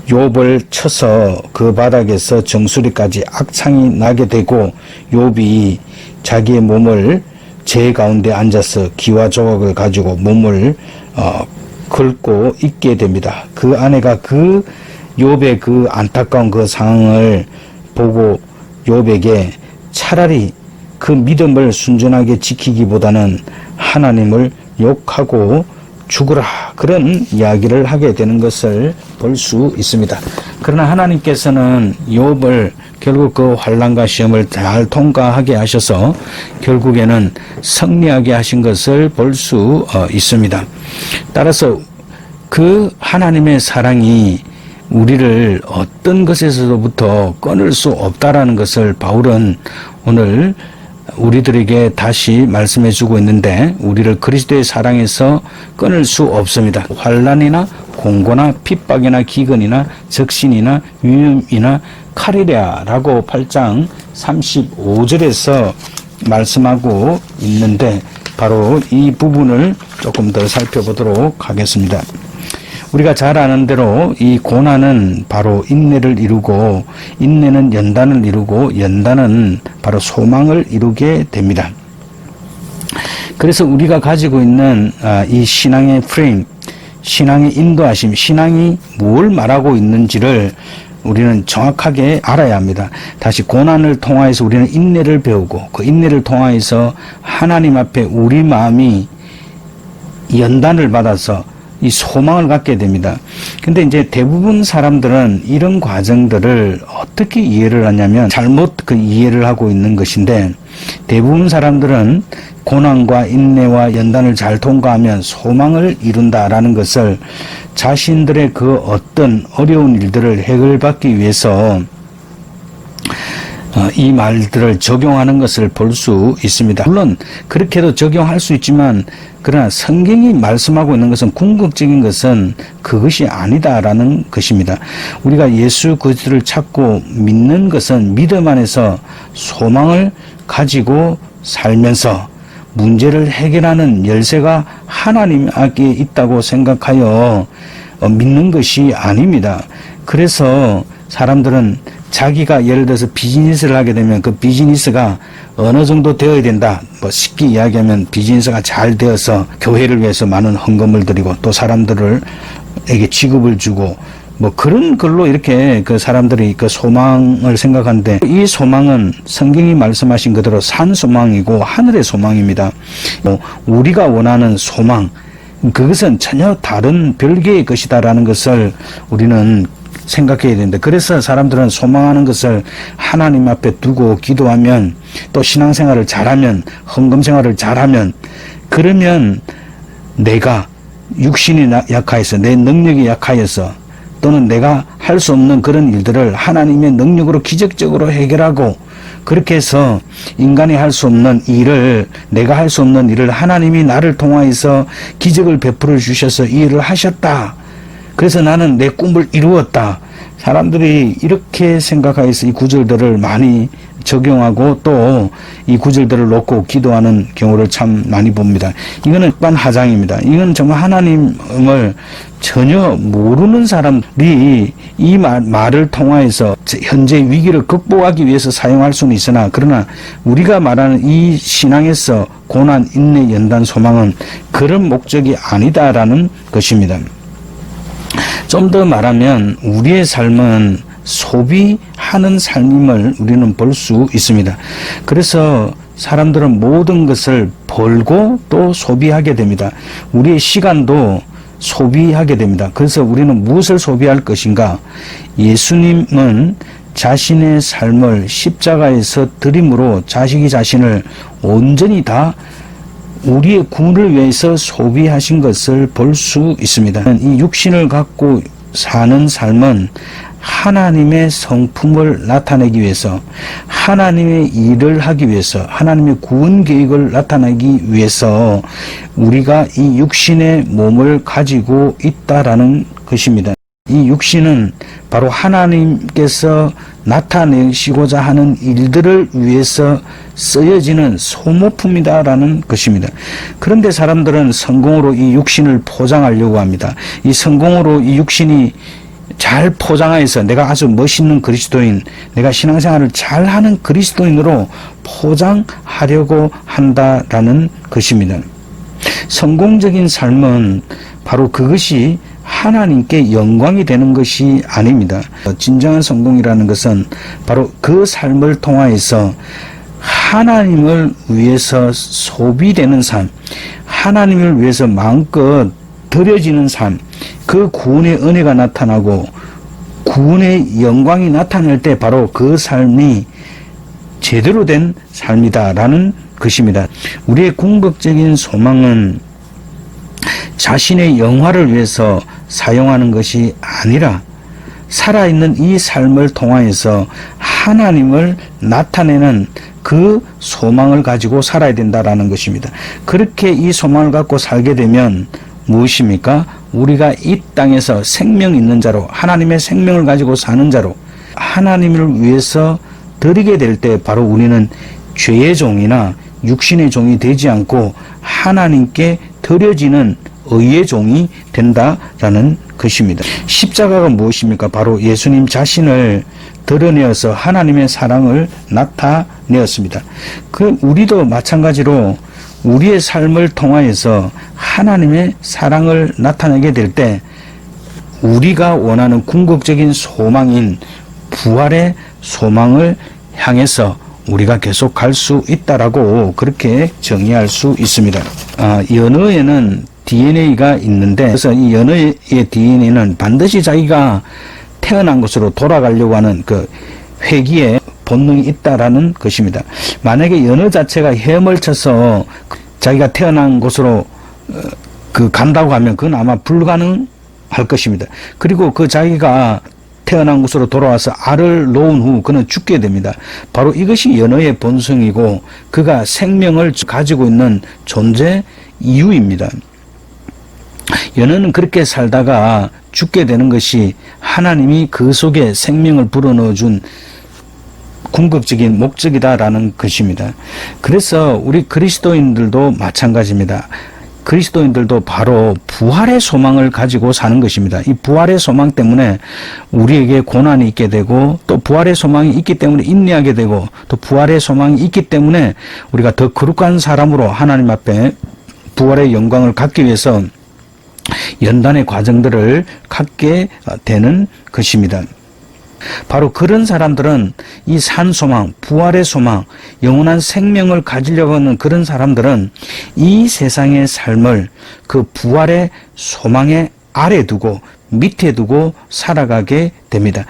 욥을 쳐서 그 바닥에서 정수리까지 악창이 나게 되고 욥이 자기의 몸을 제 가운데 앉아서 기와 조각을 가지고 몸을 긁고 있게 됩니다. 그 아내가 그 욥의 그 안타까운 그 상황을 보고 욥에게 차라리 그 믿음을 순전하게 지키기보다는 하나님을 욕하고 죽으라 그런 이야기를 하게 되는 것을 볼 수 있습니다. 그러나 하나님께서는 욥을 결국 그 환난과 시험을 잘 통과하게 하셔서 결국에는 승리하게 하신 것을 볼 수 있습니다. 따라서 그 하나님의 사랑이 우리를 어떤 것에서부터 끊을 수 없다라는 것을 바울은 오늘 우리들에게 다시 말씀해 주고 있는데 우리를 그리스도의 사랑에서 끊을 수 없습니다. 환난이나 공고나 핍박이나 기근이나 적신이나 위험이나 칼이랴 라고 8장 35절에서 말씀하고 있는데 바로 이 부분을 조금 더 살펴보도록 하겠습니다. 우리가 잘 아는 대로 이 고난은 바로 인내를 이루고 인내는 연단을 이루고 연단은 바로 소망을 이루게 됩니다. 그래서 우리가 가지고 있는 이 신앙의 프레임, 신앙의 인도하심, 신앙이 뭘 말하고 있는지를 우리는 정확하게 알아야 합니다. 다시 고난을 통하여서 우리는 인내를 배우고 그 인내를 통하여서 하나님 앞에 우리 마음이 연단을 받아서 이 소망을 갖게 됩니다. 근데 이제 대부분 사람들은 이런 과정들을 어떻게 이해를 하냐면 잘못 그 이해를 하고 있는 것인데 대부분 사람들은 고난과 인내와 연단을 잘 통과하면 소망을 이룬다라는 것을 자신들의 그 어떤 어려운 일들을 해결받기 위해서 이 말들을 적용하는 것을 볼 수 있습니다. 물론 그렇게도 적용할 수 있지만 그러나 성경이 말씀하고 있는 것은 궁극적인 것은 그것이 아니다라는 것입니다. 우리가 예수 그리스도를 찾고 믿는 것은 믿음 안에서 소망을 가지고 살면서 문제를 해결하는 열쇠가 하나님께 있다고 생각하여 믿는 것이 아닙니다. 그래서 사람들은 자기가 예를 들어서 비즈니스를 하게 되면 그 비즈니스가 어느 정도 되어야 된다. 뭐 쉽게 이야기하면 비즈니스가 잘 되어서 교회를 위해서 많은 헌금을 드리고 또 사람들에게 지급을 주고 뭐 그런 걸로 이렇게 그 사람들이 그 소망을 생각하는데 이 소망은 성경이 말씀하신 그대로 산 소망이고 하늘의 소망입니다. 우리가 원하는 소망 그것은 전혀 다른 별개의 것이다라는 것을 우리는 생각해야 되는데 그래서 사람들은 소망하는 것을 하나님 앞에 두고 기도하면 또 신앙생활을 잘하면 헌금생활을 잘하면 그러면 내가 육신이 약하여서 내 능력이 약하여서 또는 내가 할 수 없는 그런 일들을 하나님의 능력으로 기적적으로 해결하고, 그렇게 해서 인간이 할 수 없는 일을, 내가 할 수 없는 일을 하나님이 나를 통하여서 기적을 베풀어 주셔서 이 일을 하셨다. 그래서 나는 내 꿈을 이루었다. 사람들이 이렇게 생각하여서 이 구절들을 많이 적용하고 또 이 구절들을 놓고 기도하는 경우를 참 많이 봅니다. 이거는 하장입니다. 이건 정말 하나님을 전혀 모르는 사람들이 이 말을 통하여서 현재 위기를 극복하기 위해서 사용할 수는 있으나, 그러나 우리가 말하는 이 신앙에서 고난, 인내, 연단, 소망은 그런 목적이 아니다라는 것입니다. 좀 더 말하면 우리의 삶은 소비하는 삶임을 우리는 볼 수 있습니다. 그래서 사람들은 모든 것을 벌고 또 소비하게 됩니다. 우리의 시간도 소비하게 됩니다. 그래서 우리는 무엇을 소비할 것인가? 예수님은 자신의 삶을 십자가에서 드림으로 자신을 온전히 다 우리의 구원을 위해서 소비하신 것을 볼 수 있습니다. 이 육신을 갖고 사는 삶은 하나님의 성품을 나타내기 위해서, 하나님의 일을 하기 위해서, 하나님의 구원 계획을 나타내기 위해서 우리가 이 육신의 몸을 가지고 있다라는 것입니다. 이 육신은 바로 하나님께서 나타내시고자 하는 일들을 위해서 쓰여지는 소모품이다라는 것입니다. 그런데 사람들은 성공으로 이 육신을 포장하려고 합니다. 이 성공으로 이 육신이 잘 포장하여서 내가 아주 멋있는 그리스도인, 내가 신앙생활을 잘하는 그리스도인으로 포장하려고 한다라는 것입니다. 성공적인 삶은 바로 그것이 하나님께 영광이 되는 것이 아닙니다. 진정한 성공이라는 것은 바로 그 삶을 통하여서 하나님을 위해서 소비되는 삶, 하나님을 위해서 마음껏 드려지는 삶, 그 구원의 은혜가 나타나고 구원의 영광이 나타날 때 바로 그 삶이 제대로 된 삶이다라는 것입니다. 우리의 궁극적인 소망은 자신의 영화를 위해서 사용하는 것이 아니라 살아있는 이 삶을 통하여서 하나님을 나타내는 그 소망을 가지고 살아야 된다라는 것입니다. 그렇게 이 소망을 갖고 살게 되면 무엇입니까? 우리가 이 땅에서 생명 있는 자로, 하나님의 생명을 가지고 사는 자로 하나님을 위해서 드리게 될 때 바로 우리는 죄의 종이나 육신의 종이 되지 않고 하나님께 드려지는 의의 종이 된다라는 것입니다. 십자가가 무엇입니까? 바로 예수님 자신을 드러내어서 하나님의 사랑을 나타내었습니다. 우리도 마찬가지로 우리의 삶을 통하여서 하나님의 사랑을 나타내게 될 때 우리가 원하는 궁극적인 소망인 부활의 소망을 향해서 우리가 계속 갈 수 있다라고 그렇게 정의할 수 있습니다. 연어에는 DNA가 있는데, 그래서 이 연어의 DNA는 반드시 자기가 태어난 곳으로 돌아가려고 하는 그 회귀의 본능이 있다라는 것입니다. 만약에 연어 자체가 헤엄을 쳐서 자기가 태어난 곳으로 간다고 하면 그건 아마 불가능할 것입니다. 그리고 그 자기가 태어난 곳으로 돌아와서 알을 놓은 후 그는 죽게 됩니다. 바로 이것이 연어의 본성이고 그가 생명을 가지고 있는 존재 이유입니다. 연어는 그렇게 살다가 죽게 되는 것이 하나님이 그 속에 생명을 불어넣어준 궁극적인 목적이다라는 것입니다. 그래서 우리 그리스도인들도 마찬가지입니다. 그리스도인들도 바로 부활의 소망을 가지고 사는 것입니다. 이 부활의 소망 때문에 우리에게 고난이 있게 되고, 또 부활의 소망이 있기 때문에 인내하게 되고, 또 부활의 소망이 있기 때문에 우리가 더 거룩한 사람으로 하나님 앞에 부활의 영광을 갖기 위해서 연단의 과정들을 갖게 되는 것입니다. 바로 그런 사람들은 이 산 소망, 부활의 소망, 영원한 생명을 가지려고 하는 그런 사람들은 이 세상의 삶을 그 부활의 소망의 아래 두고 밑에 두고 살아가게 됩니다.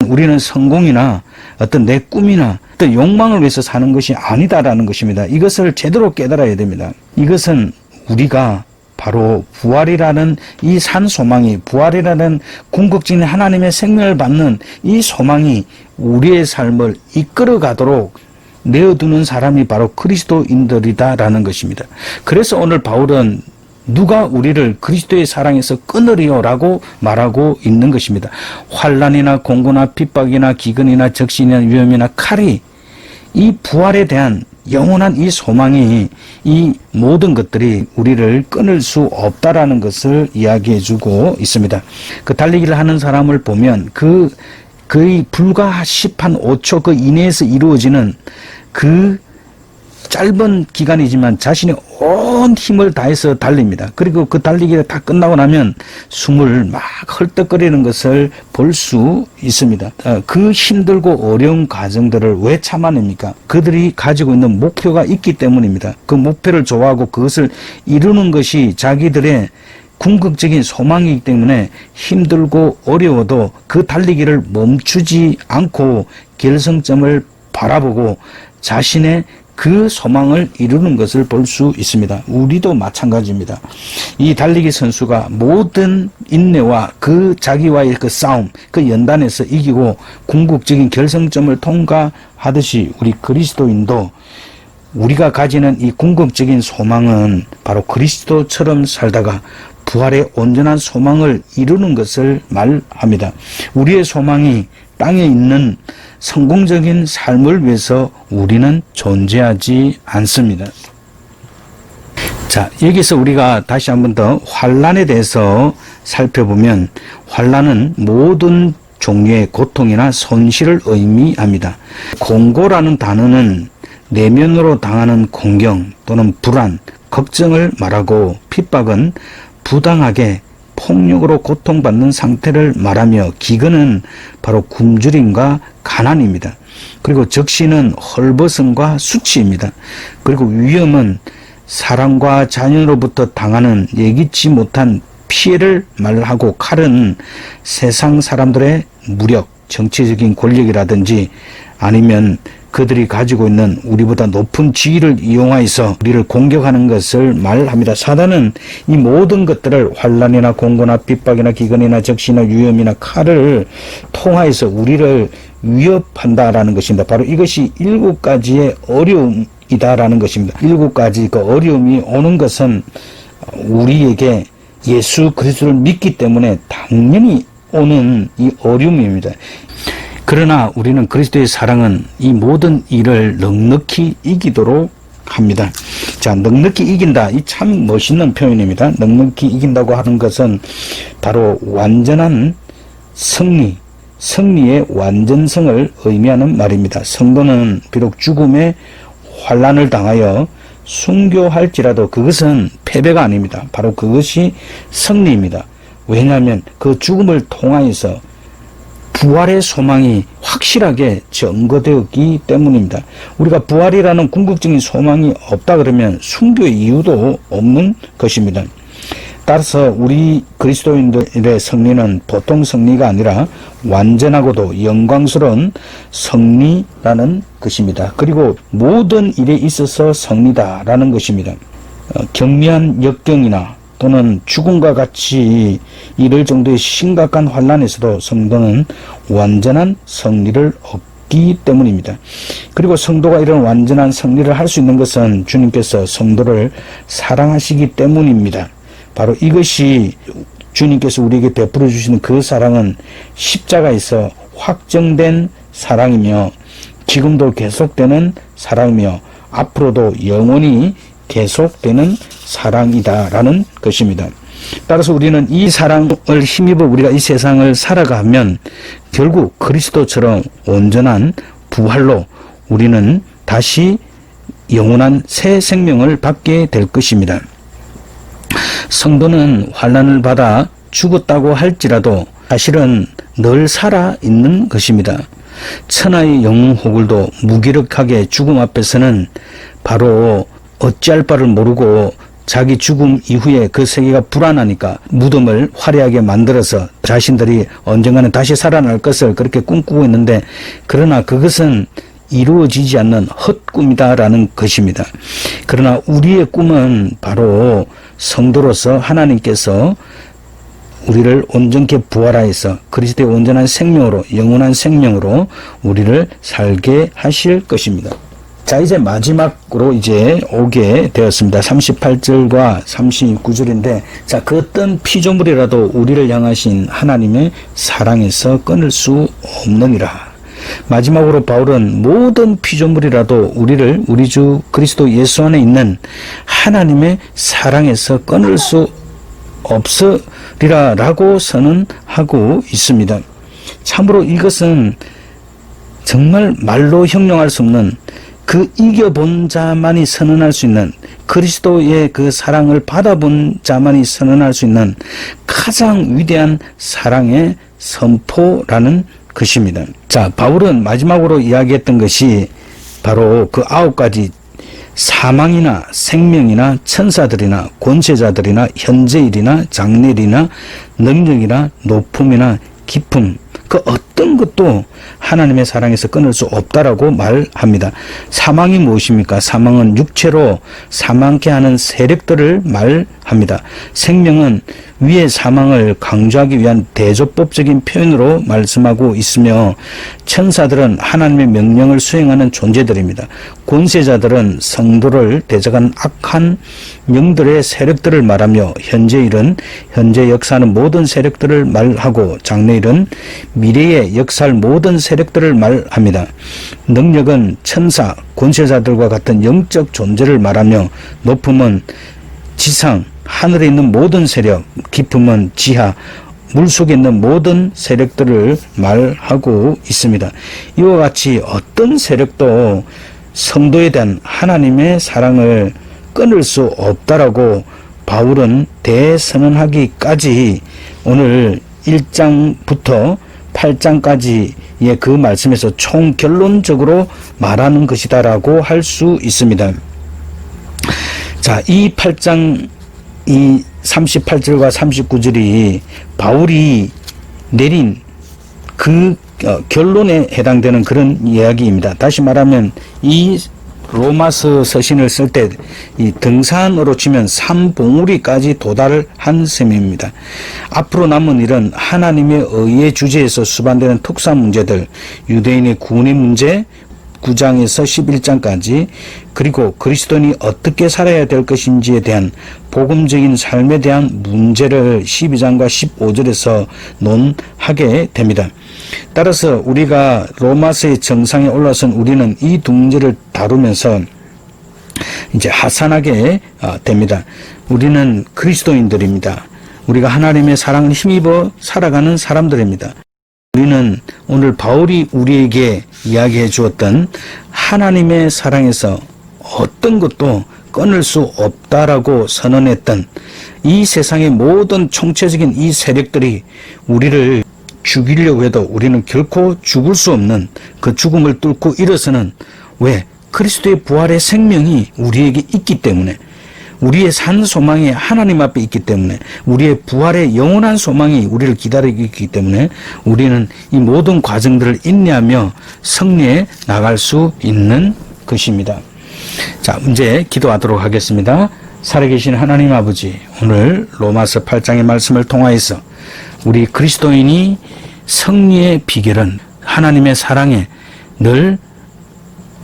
우리는 성공이나 어떤 내 꿈이나 어떤 욕망을 위해서 사는 것이 아니다라는 것입니다. 이것을 제대로 깨달아야 됩니다. 이것은 우리가 바로 부활이라는 이 산 소망이, 부활이라는 궁극적인 하나님의 생명을 받는 이 소망이 우리의 삶을 이끌어가도록 내어두는 사람이 바로 그리스도인들이다라는 것입니다. 그래서 오늘 바울은 누가 우리를 그리스도의 사랑에서 끊으리요라고 말하고 있는 것입니다. 환난이나 공고나 핍박이나 기근이나 적신이나 위험이나 칼이, 이 부활에 대한 영원한 이 소망이, 이 모든 것들이 우리를 끊을 수 없다라는 것을 이야기해 주고 있습니다. 그 달리기를 하는 사람을 보면 거의 불과 10한 5초 그 이내에서 이루어지는 그 짧은 기간이지만 자신의 온 힘을 다해서 달립니다. 그리고 그 달리기가 다 끝나고 나면 숨을 막 헐떡거리는 것을 볼 수 있습니다. 그 힘들고 어려운 과정들을 왜 참아냅니까? 그들이 가지고 있는 목표가 있기 때문입니다. 그 목표를 좋아하고 그것을 이루는 것이 자기들의 궁극적인 소망이기 때문에 힘들고 어려워도 그 달리기를 멈추지 않고 결승점을 바라보고 자신의 그 소망을 이루는 것을 볼 수 있습니다. 우리도 마찬가지입니다. 이 달리기 선수가 모든 인내와 그 자기와의 그 싸움, 그 연단에서 이기고 궁극적인 결승점을 통과하듯이 우리 그리스도인도 우리가 가지는 이 궁극적인 소망은 바로 그리스도처럼 살다가 부활의 온전한 소망을 이루는 것을 말합니다. 우리의 소망이 땅에 있는 성공적인 삶을 위해서 우리는 존재하지 않습니다. 자, 여기서 우리가 다시 한 번 더 환난에 대해서 살펴보면, 환난은 모든 종류의 고통이나 손실을 의미합니다. 공고라는 단어는 내면으로 당하는 공경 또는 불안, 걱정을 말하고, 핍박은 부당하게 폭력으로 고통받는 상태를 말하며, 기근은 바로 굶주림과 가난입니다. 그리고 적신은 헐벗음과 수치입니다. 그리고 위험은 사람과 자녀로부터 당하는 예기치 못한 피해를 말하고, 칼은 세상 사람들의 무력, 정치적인 권력이라든지 아니면 그들이 가지고 있는 우리보다 높은 지위를 이용하여서 우리를 공격하는 것을 말합니다. 사단은 이 모든 것들을 환난이나 공고나 핍박이나 기근이나 적시나 위험이나 칼을 통하여서 우리를 위협한다라는 것입니다. 바로 이것이 7가지의 어려움이다라는 것입니다. 7가지 그 어려움이 오는 것은 우리에게 예수 그리스도를 믿기 때문에 당연히 오는 이 어려움입니다. 그러나 우리는 그리스도의 사랑은 이 모든 일을 넉넉히 이기도록 합니다. 자, 넉넉히 이긴다. 이 참 멋있는 표현입니다. 넉넉히 이긴다고 하는 것은 바로 완전한 승리, 승리의 완전성을 의미하는 말입니다. 성도는 비록 죽음의 환난을 당하여 순교할지라도 그것은 패배가 아닙니다. 바로 그것이 승리입니다. 왜냐하면 그 죽음을 통하여서 부활의 소망이 확실하게 증거되었기 때문입니다. 우리가 부활이라는 궁극적인 소망이 없다 그러면 순교의 이유도 없는 것입니다. 따라서 우리 그리스도인들의 승리는 보통 승리가 아니라 완전하고도 영광스러운 승리라는 것입니다. 그리고 모든 일에 있어서 승리다라는 것입니다. 경미한 역경이나 또는 죽음과 같이 이를 정도의 심각한 환난에서도 성도는 완전한 승리를 얻기 때문입니다. 그리고 성도가 이런 완전한 승리를 할 수 있는 것은 주님께서 성도를 사랑하시기 때문입니다. 바로 이것이 주님께서 우리에게 베풀어 주시는 그 사랑은 십자가에서 확정된 사랑이며 지금도 계속되는 사랑이며 앞으로도 영원히 계속되는 사랑이다라는 것입니다. 따라서 우리는 이 사랑을 힘입어 우리가 이 세상을 살아가면 결국 그리스도처럼 온전한 부활로 우리는 다시 영원한 새 생명을 받게 될 것입니다. 성도는 환난을 받아 죽었다고 할지라도 사실은 늘 살아 있는 것입니다. 천하의 영웅 호굴도 무기력하게 죽음 앞에서는 바로 어찌할 바를 모르고 자기 죽음 이후에 그 세계가 불안하니까 무덤을 화려하게 만들어서 자신들이 언젠가는 다시 살아날 것을 그렇게 꿈꾸고 있는데, 그러나 그것은 이루어지지 않는 헛꿈이다라는 것입니다. 그러나 우리의 꿈은 바로 성도로서 하나님께서 우리를 온전케 부활하여서 그리스도의 온전한 생명으로, 영원한 생명으로 우리를 살게 하실 것입니다. 자, 이제 마지막으로 이제 오게 되었습니다. 38절과 39절인데, 자, 그 어떤 피조물이라도 우리를 향하신 하나님의 사랑에서 끊을 수 없느니라. 마지막으로 바울은 모든 피조물이라도 우리를 우리 주 그리스도 예수 안에 있는 하나님의 사랑에서 끊을 수 없으리라 라고 선언하고 있습니다. 참으로 이것은 정말 말로 형용할 수 없는, 그 이겨본 자만이 선언할 수 있는, 그리스도의 그 사랑을 받아본 자만이 선언할 수 있는 가장 위대한 사랑의 선포라는 것입니다. 자, 바울은 마지막으로 이야기했던 것이 바로 그 9가지 사망이나 생명이나 천사들이나 권세자들이나 현재일이나 장래일이나 능력이나 높음이나 깊음, 그 어떤 것도 하나님의 사랑에서 끊을 수 없다라고 말합니다. 사망이 무엇입니까? 사망은 육체로 사망케 하는 세력들을 말합니다. 생명은 위의 사망을 강조하기 위한 대조법적인 표현으로 말씀하고 있으며, 천사들은 하나님의 명령을 수행하는 존재들입니다. 권세자들은 성도를 대적하는 악한 영들의 세력들을 말하며, 현재일은 현재 역사하는 모든 세력들을 말하고, 장래일은 미래에 역사할 모든 세력들을 말합니다. 능력은 천사, 권세자들과 같은 영적 존재를 말하며, 높음은 지상, 하늘에 있는 모든 세력, 깊음은 지하, 물속에 있는 모든 세력들을 말하고 있습니다. 이와 같이 어떤 세력도 성도에 대한 하나님의 사랑을 끊을 수 없다라고 바울은 대선언하기까지 오늘 1장부터 8장까지의 그 말씀에서 총결론적으로 말하는 것이다라고 할 수 있습니다. 자, 이 8장 이 38절과 39절이 바울이 내린 그 결론에 해당되는 그런 이야기입니다. 다시 말하면 이 로마서 서신을 쓸 때 이 등산으로 치면 산봉우리까지 도달한 셈입니다. 앞으로 남은 일은 하나님의 의의 주제에서 수반되는 특수한 문제들, 유대인의 구원의 문제, 9장에서 11장까지, 그리고 그리스도인이 어떻게 살아야 될 것인지에 대한 복음적인 삶에 대한 문제를 12장과 15절에서 논하게 됩니다. 따라서 우리가 로마서의 정상에 올라선 우리는 이 두 문제를 다루면서 이제 하산하게 됩니다. 우리는 그리스도인들입니다. 우리가 하나님의 사랑을 힘입어 살아가는 사람들입니다. 우리는 오늘 바울이 우리에게 이야기해 주었던 하나님의 사랑에서 어떤 것도 끊을 수 없다라고 선언했던 이 세상의 모든 총체적인 이 세력들이 우리를 죽이려고 해도 우리는 결코 죽을 수 없는 그 죽음을 뚫고 일어서는, 왜? 그리스도의 부활의 생명이 우리에게 있기 때문에, 우리의 산 소망이 하나님 앞에 있기 때문에, 우리의 부활의 영원한 소망이 우리를 기다리고 있기 때문에 우리는 이 모든 과정들을 인내하며 승리해 나갈 수 있는 것입니다. 자, 이제 기도하도록 하겠습니다. 살아계신 하나님 아버지, 오늘 로마서 8장의 말씀을 통하여서 우리 그리스도인이 승리의 비결은 하나님의 사랑에 늘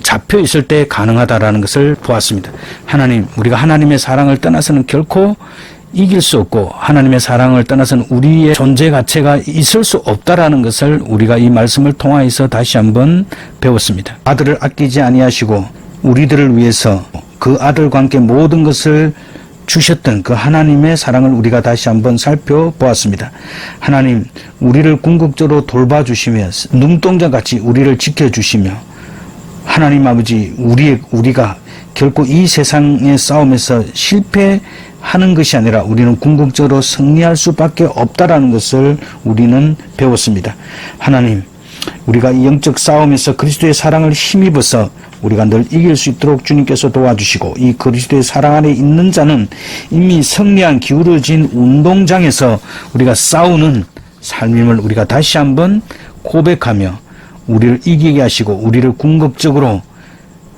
잡혀 있을 때 가능하다라는 것을 보았습니다. 하나님, 우리가 하나님의 사랑을 떠나서는 결코 이길 수 없고, 하나님의 사랑을 떠나서는 우리의 존재 가치가 있을 수 없다라는 것을 우리가 이 말씀을 통하여서 다시 한번 배웠습니다. 아들을 아끼지 아니하시고 우리들을 위해서 그 아들과 함께 모든 것을 주셨던 그 하나님의 사랑을 우리가 다시 한번 살펴보았습니다. 하나님, 우리를 궁극적으로 돌봐주시며 눈동자같이 우리를 지켜주시며, 하나님 아버지, 우리가 결코 이 세상의 싸움에서 실패하는 것이 아니라 우리는 궁극적으로 승리할 수밖에 없다라는 것을 우리는 배웠습니다. 하나님, 우리가 이 영적 싸움에서 그리스도의 사랑을 힘입어서 우리가 늘 이길 수 있도록 주님께서 도와주시고, 이 그리스도의 사랑 안에 있는 자는 이미 승리한 기울어진 운동장에서 우리가 싸우는 삶임을 우리가 다시 한번 고백하며, 우리를 이기게 하시고 우리를 궁극적으로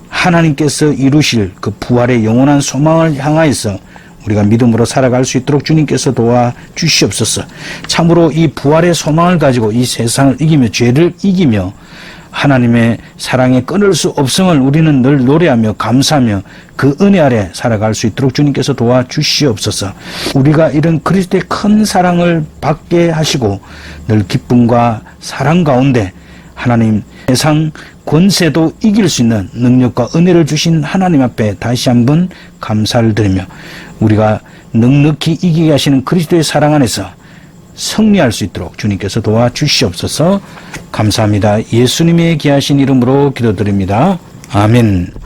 하나님께서 이루실 그 부활의 영원한 소망을 향하여서 우리가 믿음으로 살아갈 수 있도록 주님께서 도와주시옵소서. 참으로 이 부활의 소망을 가지고 이 세상을 이기며 죄를 이기며 하나님의 사랑에 끊을 수 없음을 우리는 늘 노래하며 감사하며 그 은혜 아래 살아갈 수 있도록 주님께서 도와주시옵소서. 우리가 이런 그리스도의 큰 사랑을 받게 하시고 늘 기쁨과 사랑 가운데 하나님 세상 권세도 이길 수 있는 능력과 은혜를 주신 하나님 앞에 다시 한번 감사를 드리며 우리가 넉넉히 이기게 하시는 그리스도의 사랑 안에서 승리할 수 있도록 주님께서 도와주시옵소서. 감사합니다. 예수님의 귀하신 이름으로 기도드립니다. 아멘.